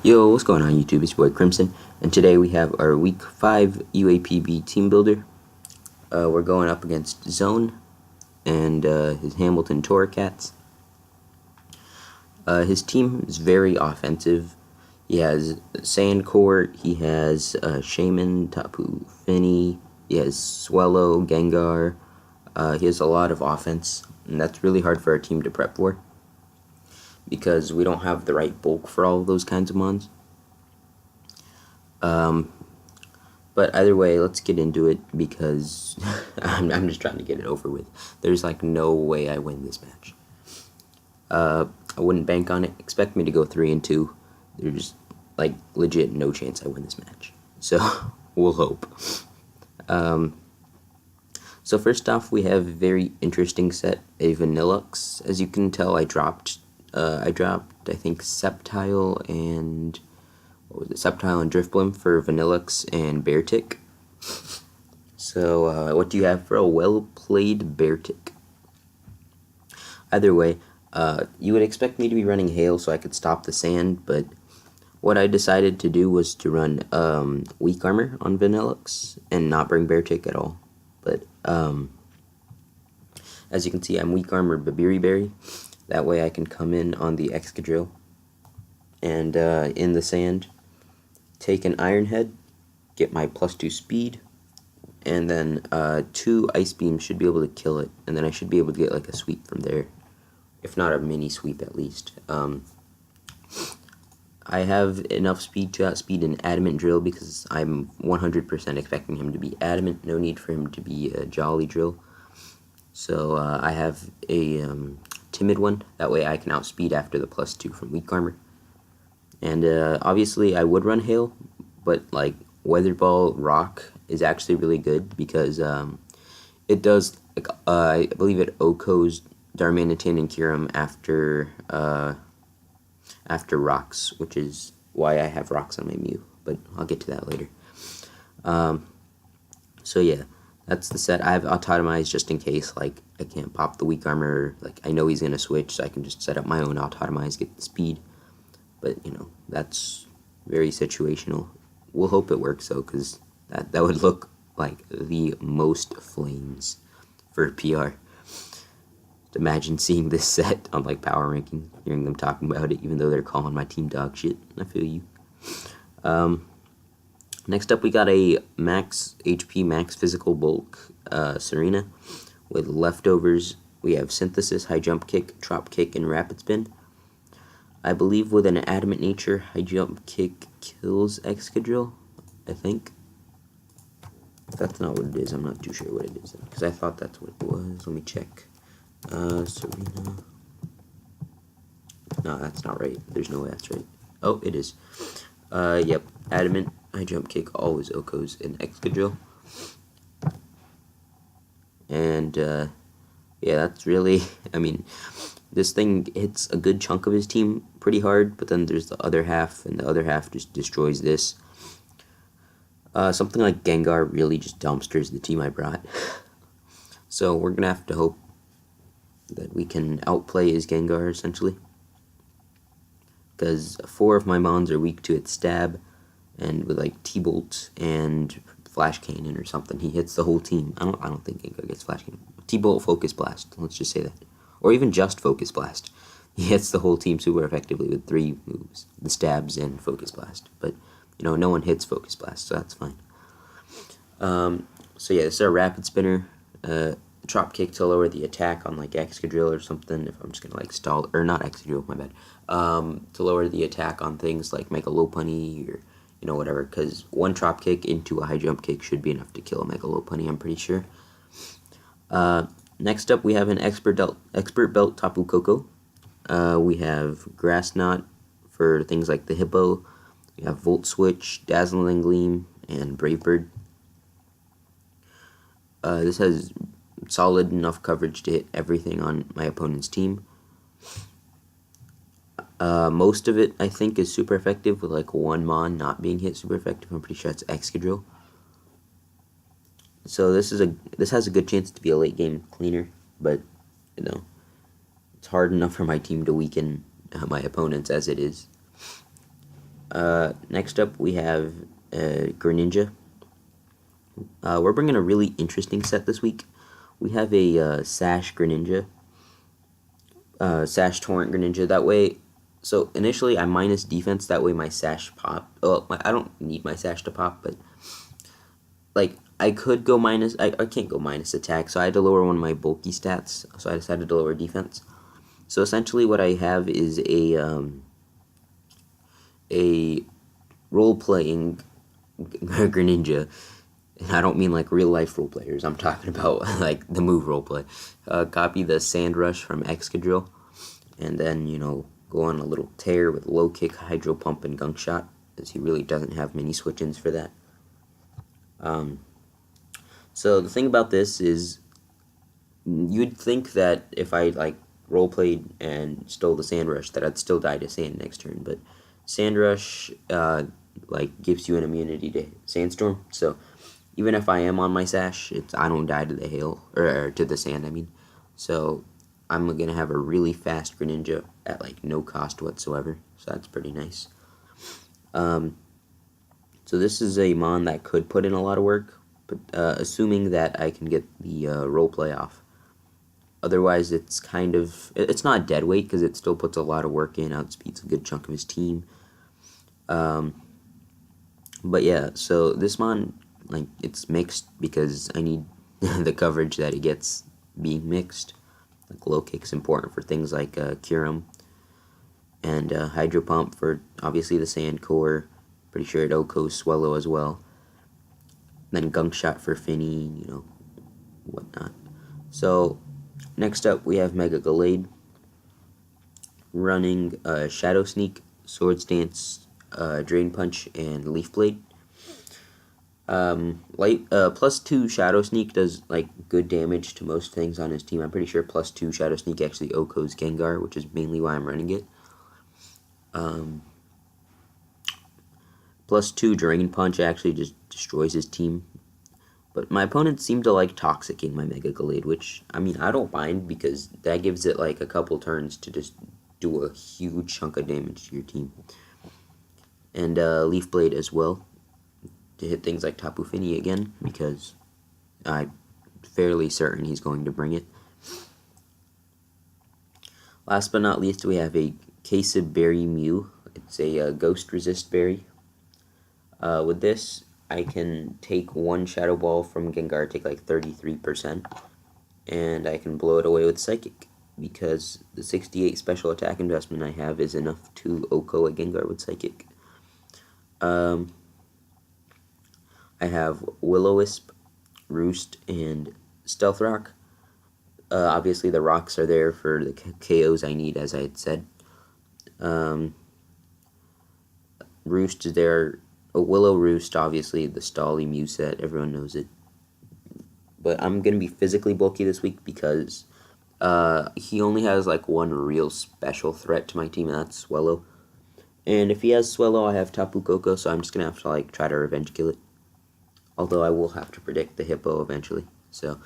Yo, what's going on YouTube? It's your boy Crimson, and today we have our Week 5 UAPB Team Builder. We're going up against Zone and his Hamilton Torracats. His team is very offensive. He has Sand Court, he has Shaman, Tapu Fini, he has Swellow, Gengar. He has a lot of offense, and that's really hard for our team to prep for, because we don't have the right bulk for all of those kinds of mons. But either way, let's get into it, because I'm just trying to get it over with. There's like no way I win this match. I wouldn't bank on it. Expect me to go 3-2. There's like legit no chance I win this match. So we'll hope. So first off, we have a very interesting set, a Vanillux. As you can tell, I dropped I think Sceptile and Sceptile and Driftblim for Vanillux and Beartic. So what do you have for a well-played Beartic? Either way, you would expect me to be running Hail so I could stop the sand, but what I decided to do was to run Weak Armor on Vanillux and not bring Beartic at all. But as you can see, I'm Weak Armor Babiri Berry. That way I can come in on the Excadrill and in the sand, take an Iron Head, get my +2 speed, and then 2 Ice Beams should be able to kill it, and then I should be able to get like a sweep from there, if not a mini sweep at least. I have enough speed to outspeed an Adamant Drill because I'm 100% expecting him to be Adamant, no need for him to be a Jolly Drill. So I have a Timid one, that way I can outspeed after the +2 from Weak Armor. And obviously I would run Hail, but like Weather Ball Rock is actually really good because it does, like, I believe it OHKOs Darmanitan and Kyurem after Rocks, which is why I have Rocks on my Mew, but I'll get to that later. So yeah, that's the set. I have Autotomize just in case like I can't pop the Weak Armor, like I know he's gonna switch, so I can just set up my own Autotomize, get the speed. But, you know, that's very situational. We'll hope it works, though, because that would look like the most flames for PR. Just imagine seeing this set on, like, Power Ranking, hearing them talking about it, even though they're calling my team dog shit. I feel you. Next up, we got a max HP, max physical bulk Serena. With leftovers, we have Synthesis, High Jump Kick, Drop Kick, and Rapid Spin. I believe with an Adamant Nature, High Jump Kick kills Excadrill, I think. If that's not what it is, I'm not too sure what it is, because I thought that's what it was. Let me check. Serena. No, that's not right. There's no way that's right. Oh, it is. Yep. Adamant, High Jump Kick always OHKOs in Excadrill. And, yeah, that's really, I mean, this thing hits a good chunk of his team pretty hard, but then there's the other half, and the other half just destroys this. Something like Gengar really just dumpsters the team I brought. So we're going to have to hope that we can outplay his Gengar, essentially. Because 4 of my Mons are weak to its Stab, and with like T-Bolt and Flash Cannon or something, he hits the whole team. I don't think Gengar gets Flash Cannon. T-Bolt, Focus Blast, let's just say that. Or even just Focus Blast. He hits the whole team super effectively with 3 moves, the Stabs and Focus Blast. But, you know, no one hits Focus Blast, so that's fine. So yeah, this is our Rapid Spinner. Drop Kick to lower the attack on, like, Excadrill or something, if I'm just gonna, like, stall, or not Excadrill, my bad. To lower the attack on things like Mega Lopunny or, you know, whatever, because 1 Drop Kick into a High Jump Kick should be enough to kill a Mega Lopunny, I'm pretty sure. Next up, we have an Expert Belt Tapu Koko. We have Grass Knot for things like the Hippo. We have Volt Switch, Dazzling Gleam, and Brave Bird. This has solid enough coverage to hit everything on my opponent's team. Most of it, I think, is super effective, with like 1 Mon not being hit super effective. I'm pretty sure it's Excadrill. So this has a good chance to be a late game cleaner, but, you know, it's hard enough for my team to weaken my opponents as it is. Next up, we have Greninja. We're bringing a really interesting set this week. We have a Sash Greninja, Sash Torrent Greninja. That way, so initially I minus defense. That way my Sash pop. Oh, I don't need my Sash to pop, but like I could go minus. I can't go minus attack, so I had to lower one of my bulky stats. So I decided to lower defense. So essentially, what I have is a role playing Greninja. I don't mean like real life role players. I'm talking about like the move role play. Copy the Sand Rush from Excadrill, and then go on a little tear with low kick, hydro pump, and gunk shot, as he really doesn't have many switch-ins for that. So the thing about this is, you'd think that if I like role played and stole the Sand Rush, that I'd still die to sand next turn, but Sand Rush like gives you an immunity to Sandstorm, so even if I am on my Sash, I don't die to the hail, or to the sand, I mean. So I'm going to have a really fast Greninja at like no cost whatsoever, so that's pretty nice. So this is a mon that could put in a lot of work, but assuming that I can get the roleplay off. Otherwise, it's not dead weight, because it still puts a lot of work in, outspeeds a good chunk of his team. But yeah, so this mon, like, it's mixed because I need the coverage that it gets being mixed. Like, low kick's important for things like Kyurem, and Hydro Pump for obviously the Sand Core. Pretty sure it OHKOs Swellow as well. Then Gunk Shot for Finny, whatnot. So next up we have Mega Gallade, running Shadow Sneak, Swords Dance, Drain Punch, and Leaf Blade. +2 Shadow Sneak does like good damage to most things on his team. I'm pretty sure +2 Shadow Sneak actually OHKOs Gengar, which is mainly why I'm running it. +2 Drain Punch actually just destroys his team. But my opponents seem to like Toxicking my Mega Gallade, which, I mean, I don't mind, because that gives it like a couple turns to just do a huge chunk of damage to your team. And Leaf Blade as well, to hit things like Tapu Fini again, because I'm fairly certain he's going to bring it. Last but not least, we have a Kasib Berry Mew. It's a Ghost Resist Berry. With this, I can take one Shadow Ball from Gengar, take like 33%, and I can blow it away with Psychic, because the 68 special attack investment I have is enough to OHKO a Gengar with Psychic. I have Will-O-Wisp, Roost, and Stealth Rock. Obviously, the rocks are there for the KOs I need, as I had said. Roost is there. A Willow Roost, obviously, the Stally Mew set, everyone knows it. But I'm going to be physically bulky this week, because he only has like one real special threat to my team, and that's Swellow. And if he has Swellow, I have Tapu Koko, so I'm just going to have to like try to revenge kill it. Although I will have to predict the Hippo eventually. So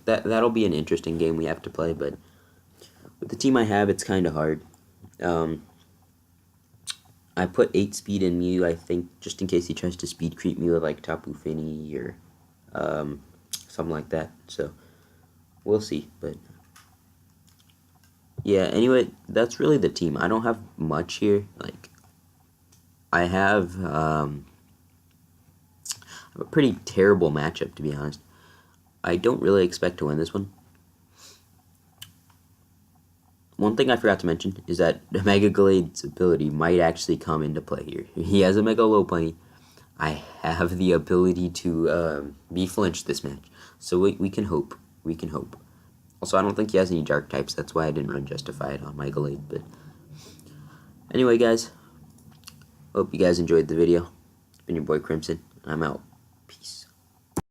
that'll be an interesting game we have to play, but with the team I have, it's kind of hard. I put 8 speed in Mew, I think, just in case he tries to speed creep me with like Tapu Fini or something like that. So we'll see, but yeah, anyway, that's really the team. I don't have much here. Like, I have a pretty terrible matchup, to be honest. I don't really expect to win this one. One thing I forgot to mention is that the Mega Gallade's ability might actually come into play here. He has a Mega Lopunny. I have the ability to be flinched this match, so we can hope. We can hope. Also, I don't think he has any Dark types. That's why I didn't run Justified on my Gallade. But anyway, guys, hope you guys enjoyed the video. It's been your boy Crimson, and I'm out. Peace.